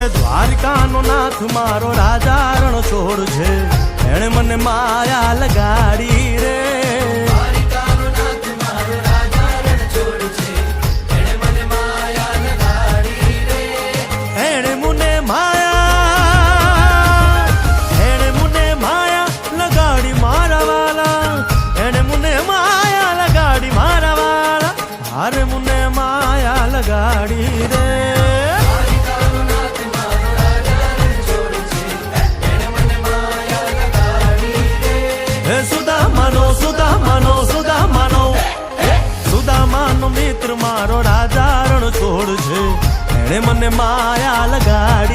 દ્વારિકાનો નાથ મારો રાજા રણ છોડ છે, એણે મને માયા લગાડી રે. દ્વારિકાનો નાથ મારો રાજા રણ છોડ છે, એણે મને માયા લગાડી રે. એણે મને માયા લગાડી મારા વાલા, એણે મને માયા લગાડી મારા વાલા, હારે મને માયા લગાડી રે. સુદામાનો મિત્ર મારો રાજા રણ છોડ છે, એણે મને માયા લગાડી.